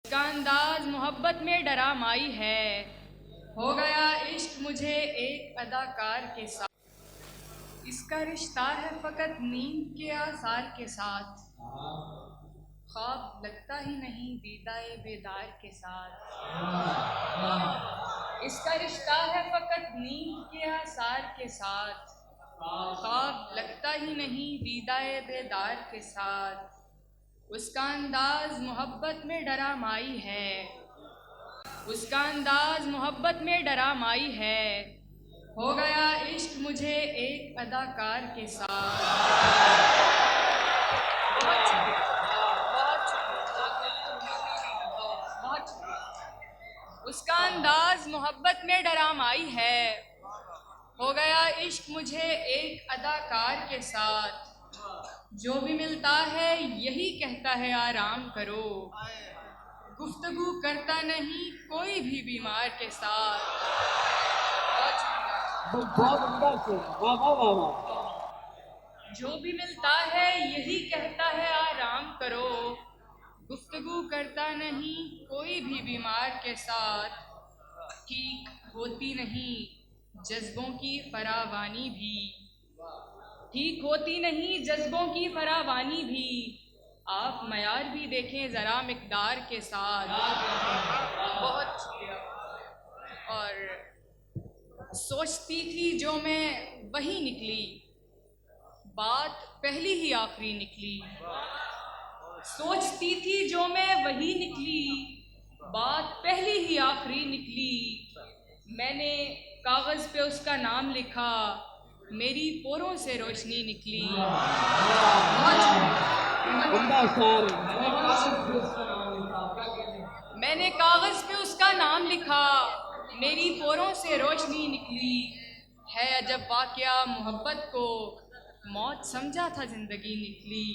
इसका अंदाज मोहब्बत में डरा माई है, हो गया इश्क मुझे एक अदाकार के साथ। इसका रिश्ता है फकत नींद के आसार के साथ, ख्वाब लगता ही नहीं दीदाए बेदार के साथ। इसका रिश्ता है फकत नींद के आसार के साथ, ख्वाब लगता ही नहीं दीदाए बेदार के साथ। उसका अंदाज मोहब्बत में डरा माई है, उसका अंदाज मोहब्बत में डरा माई है, हो गया इश्क मुझे एक अदाकार के साथ। बहुत शुक्रिया, बहुत शुक्रिया। उसका अंदाज मोहब्बत में डरा माई है, हो गया इश्क मुझे एक अदाकार के साथ। जो भी मिलता है यही कहता है आराम करो, गुफ्तगू करता नहीं कोई भी बीमार के साथ। जो भी मिलता है यही कहता है आराम करो, गुफ्तगू करता नहीं कोई भी बीमार के साथ। ठीक होती नहीं जज्बों की फरावानी भी, ठीक होती नहीं जज्बों की फरावानी भी, आप मयार भी देखें ज़रा मिक़दार के साथ। बहुत शुक्रिया। और सोचती थी जो मैं वही निकली, बात पहली ही आखिरी निकली। सोचती थी जो मैं वही निकली, बात पहली ही आखिरी निकली। मैंने कागज़ पे उसका नाम लिखा, मेरी पोरों से रोशनी निकली। मैंने कागज़ पे उसका नाम लिखा, मेरी पोरों से रोशनी निकली। है अजब वाक़या मोहब्बत को, मौत समझा था ज़िंदगी निकली।